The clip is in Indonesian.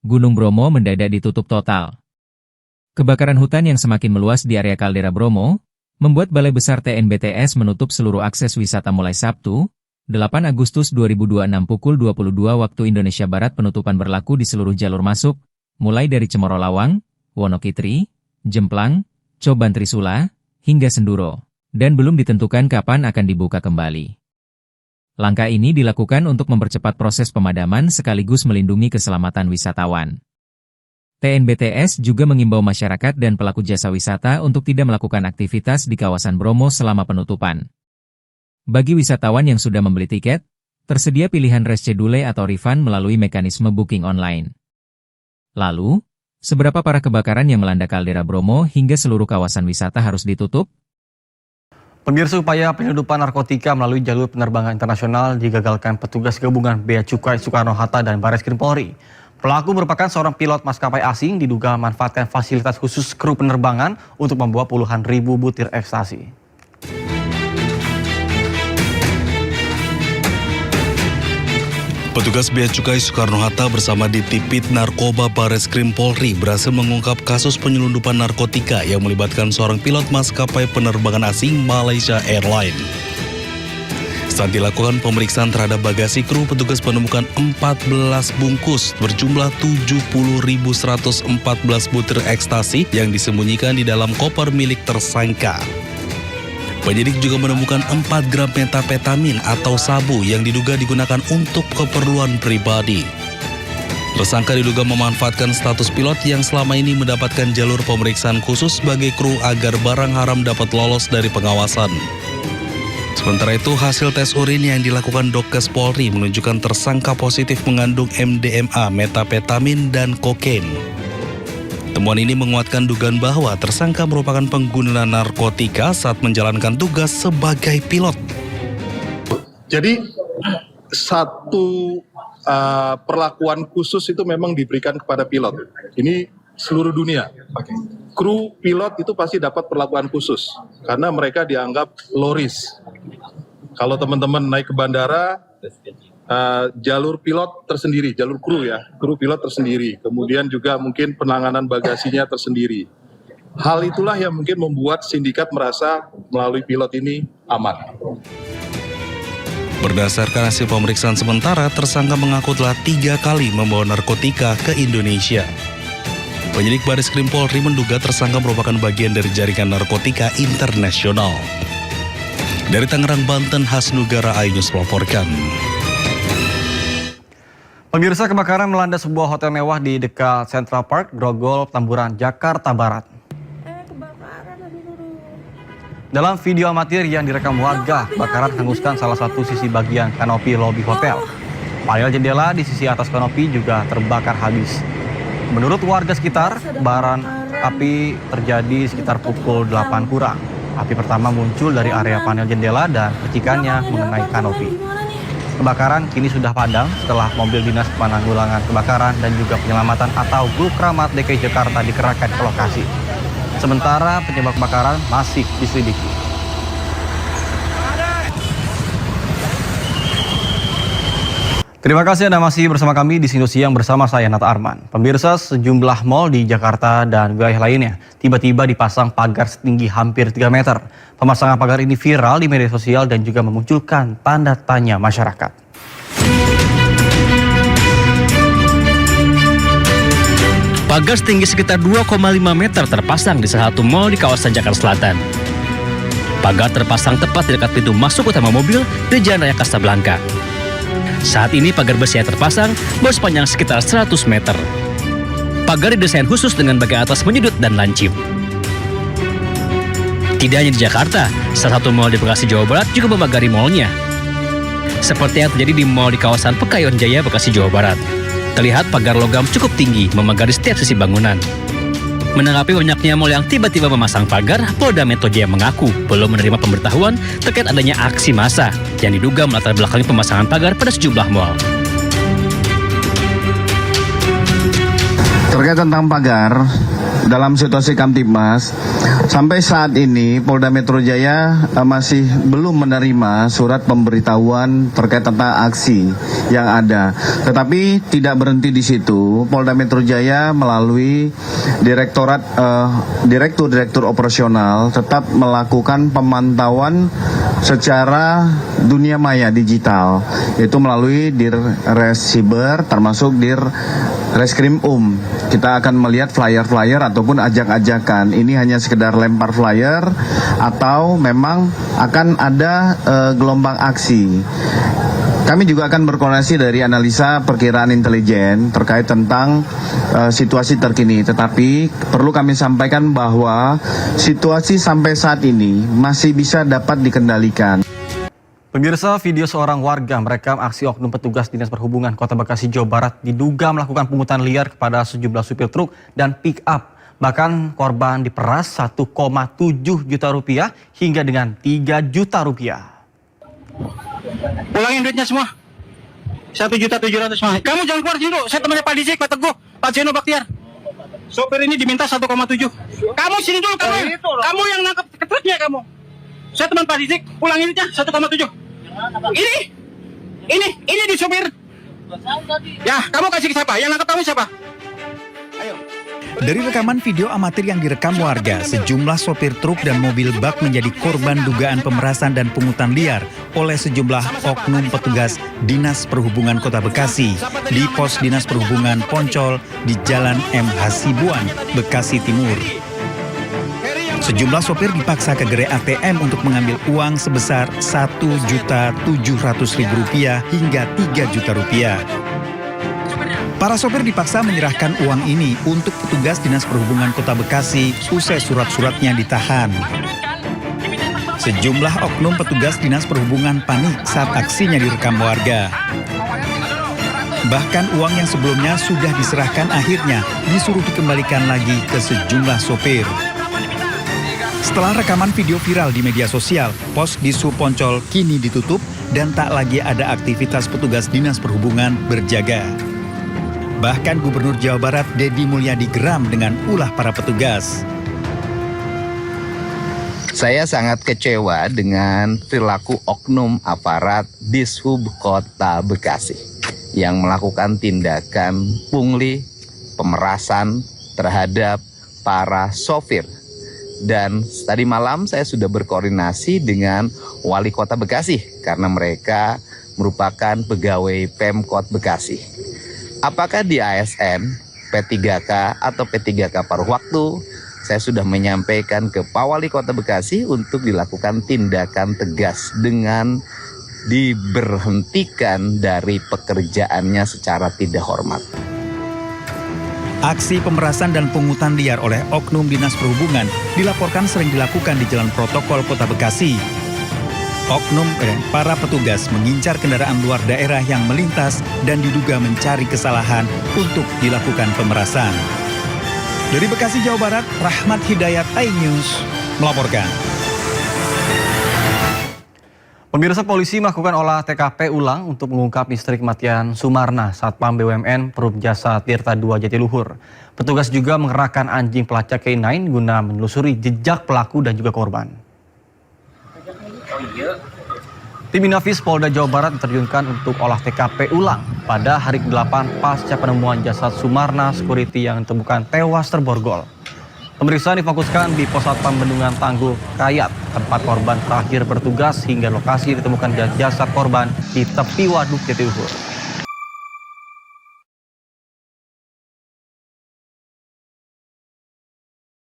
Gunung Bromo mendadak ditutup total. Kebakaran hutan yang semakin meluas di area kaldera Bromo, membuat Balai Besar TNBTS menutup seluruh akses wisata mulai Sabtu, 8 Agustus 2026 pukul 22 waktu Indonesia Barat. Penutupan berlaku di seluruh jalur masuk, mulai dari Cemoro Lawang, Wonokitri, Jemplang, Coban Trisula, hingga Senduro, dan belum ditentukan kapan akan dibuka kembali. Langkah ini dilakukan untuk mempercepat proses pemadaman sekaligus melindungi keselamatan wisatawan. TNBTS juga mengimbau masyarakat dan pelaku jasa wisata untuk tidak melakukan aktivitas di kawasan Bromo selama penutupan. Bagi wisatawan yang sudah membeli tiket, tersedia pilihan reschedule atau refund melalui mekanisme booking online. Lalu, seberapa parah kebakaran yang melanda kaldera Bromo hingga seluruh kawasan wisata harus ditutup? Pemirsa, upaya penyelundupan narkotika melalui jalur penerbangan internasional digagalkan petugas gabungan Bea Cukai Soekarno-Hatta dan Barreskrim Polri. Pelaku merupakan seorang pilot maskapai asing diduga memanfaatkan fasilitas khusus kru penerbangan untuk membawa puluhan ribu butir ekstasi. Petugas Bea Cukai Soekarno-Hatta bersama Ditipit Narkoba Barreskrim Polri berhasil mengungkap kasus penyelundupan narkotika yang melibatkan seorang pilot maskapai penerbangan asing Malaysia Airlines. Saat dilakukan pemeriksaan terhadap bagasi kru, petugas menemukan 14 bungkus berjumlah 70.114 butir ekstasi yang disembunyikan di dalam koper milik tersangka. Penyidik juga menemukan 4 gram metapetamin atau sabu yang diduga digunakan untuk keperluan pribadi. Tersangka diduga memanfaatkan status pilot yang selama ini mendapatkan jalur pemeriksaan khusus sebagai kru agar barang haram dapat lolos dari pengawasan. Sementara itu, hasil tes urin yang dilakukan Dokes Polri menunjukkan tersangka positif mengandung MDMA, metapetamin, dan kokain. Temuan ini menguatkan dugaan bahwa tersangka merupakan pengguna narkotika saat menjalankan tugas sebagai pilot. Jadi satu perlakuan khusus itu memang diberikan kepada pilot. Ini seluruh dunia. Kru pilot itu pasti dapat perlakuan khusus karena mereka dianggap low risk. Kalau teman-teman naik ke bandara, jalur pilot tersendiri, jalur kru ya, kru pilot tersendiri. Kemudian juga mungkin penanganan bagasinya tersendiri. Hal itulah yang mungkin membuat sindikat merasa melalui pilot ini aman. Berdasarkan hasil pemeriksaan sementara, tersangka mengaku telah 3 kali membawa narkotika ke Indonesia. Penyidik Barreskrim Polri menduga tersangka merupakan bagian dari jaringan narkotika internasional. Dari Tangerang, Banten, Hasnugara Ainus melaporkan. Pemirsa, kebakaran melanda sebuah hotel mewah di dekat Central Park, Grogol, Tamburan, Jakarta Barat. Dalam video amatir yang direkam warga, kebakaran menghanguskan salah satu sisi bagian kanopi lobi hotel. Panel jendela di sisi atas kanopi juga terbakar habis. Menurut warga sekitar, kobaran api terjadi sekitar pukul 8 kurang. Api pertama muncul dari area panel jendela dan percikannya mengenai kanopi. Kebakaran kini sudah padam setelah mobil dinas penanggulangan kebakaran dan juga penyelamatan atau Glukramat DKI Jakarta dikerahkan ke lokasi. Sementara penyebab kebakaran masih diselidiki. Terima kasih Anda masih bersama kami di Sindu Siang bersama saya Nata Arman. Pemirsa, sejumlah mal di Jakarta dan wilayah lainnya tiba-tiba dipasang pagar setinggi hampir 3 meter. Pemasangan pagar ini viral di media sosial dan juga memunculkan tanda tanya masyarakat. Pagar setinggi sekitar 2,5 meter terpasang di salah satu mal di kawasan Jakarta Selatan. Pagar terpasang tepat di dekat pintu masuk utama mobil di Jalan Raya Casablanca. Saat ini pagar besi yang terpasang bersepanjang sekitar 100 meter. Pagar didesain khusus dengan bagian atas menyudut dan lancip. Tidak hanya di Jakarta, salah satu mal di Bekasi, Jawa Barat juga memagari malnya. Seperti yang terjadi di mal di kawasan Pekayon Jaya, Bekasi, Jawa Barat. Terlihat pagar logam cukup tinggi memagari setiap sisi bangunan. Menanggapi banyaknya mal yang tiba-tiba memasang pagar, Polda Metro Jaya mengaku belum menerima pemberitahuan terkait adanya aksi massa yang diduga melatar belakangi pemasangan pagar pada sejumlah mal. Terkait tentang pagar, dalam situasi Kamtibmas, sampai saat ini Polda Metro Jaya masih belum menerima surat pemberitahuan terkait tentang aksi yang ada. Tetapi tidak berhenti di situ, Polda Metro Jaya melalui Direktur Operasional tetap melakukan pemantauan secara dunia maya digital, itu melalui Dirres Siber termasuk Reskrim Kita akan melihat flyer-flyer ataupun ajak-ajakan. Ini hanya sekedar lempar flyer atau memang akan ada gelombang aksi. Kami juga akan berkoordinasi dari analisa perkiraan intelijen terkait tentang situasi terkini. Tetapi perlu kami sampaikan bahwa situasi sampai saat ini masih bisa dapat dikendalikan. Pemirsa, video seorang warga merekam aksi oknum petugas Dinas Perhubungan Kota Bekasi, Jawa Barat diduga melakukan pungutan liar kepada sejumlah supir truk dan pick up. Bahkan korban diperas 1,7 juta rupiah hingga dengan 3 juta rupiah. Pulangin duitnya semua. 1.700.000 semua. Kamu jangan keluar sini dulu. Saya temannya Pak Dizik, Pak Teguh, Pak Zeno Baktiar. Sopir ini diminta 1,7. Kamu sini dulu, kamu yang nangkep truknya kamu. Saya teman Pak Dizik, pulangin duitnya 1,7. Ini di sopir. Ya, kamu kasih ke siapa? Yang nangkep kamu siapa? Ayo. Dari rekaman video amatir yang direkam warga, sejumlah sopir truk dan mobil bak menjadi korban dugaan pemerasan dan pungutan liar oleh sejumlah oknum petugas Dinas Perhubungan Kota Bekasi di pos Dinas Perhubungan Poncol di Jalan M. Hasibuan, Bekasi Timur. Sejumlah sopir dipaksa ke gerai ATM untuk mengambil uang sebesar Rp1.700.000 hingga Rp3 juta. Para sopir dipaksa menyerahkan uang ini untuk petugas Dinas Perhubungan Kota Bekasi usai surat-suratnya ditahan. Sejumlah oknum petugas Dinas Perhubungan panik saat aksinya direkam warga. Bahkan uang yang sebelumnya sudah diserahkan akhirnya disuruh dikembalikan lagi ke sejumlah sopir. Setelah rekaman video viral di media sosial, pos Disub Poncol kini ditutup dan tak lagi ada aktivitas petugas Dinas Perhubungan berjaga. Bahkan Gubernur Jawa Barat Deddy Mulyadi geram dengan ulah para petugas. Saya sangat kecewa dengan perilaku oknum aparat Dishub Kota Bekasi yang melakukan tindakan pungli, pemerasan terhadap para sopir. Dan tadi malam saya sudah berkoordinasi dengan Wali Kota Bekasi karena mereka merupakan pegawai Pemkot Bekasi. Apakah di ASN, P3K atau P3K paruh waktu, saya sudah menyampaikan ke Pak Wali Kota Bekasi untuk dilakukan tindakan tegas dengan diberhentikan dari pekerjaannya secara tidak hormat. Aksi pemerasan dan pungutan liar oleh oknum Dinas Perhubungan dilaporkan sering dilakukan di Jalan Protokol Kota Bekasi. Oknum dan para petugas mengincar kendaraan luar daerah yang melintas dan diduga mencari kesalahan untuk dilakukan pemerasan. Dari Bekasi, Jawa Barat, Rahmat Hidayat, iNews melaporkan. Pemirsa, polisi melakukan olah TKP ulang untuk mengungkap misteri kematian Sumarna, Satpam BUMN Perum Jasa Tirta II Jatiluhur. Petugas juga mengerahkan anjing pelacak K9 guna menelusuri jejak pelaku dan juga korban. Tim Inafis Polda Jawa Barat diterjunkan untuk olah TKP ulang pada hari ke-8 pasca penemuan jasad Sumarna Security yang ditemukan tewas terborgol. Pemeriksaan difokuskan di Pos Satpam Bendungan Tangguh Kayat, tempat korban terakhir bertugas hingga lokasi ditemukan jasad korban di tepi waduk Jatiluhur.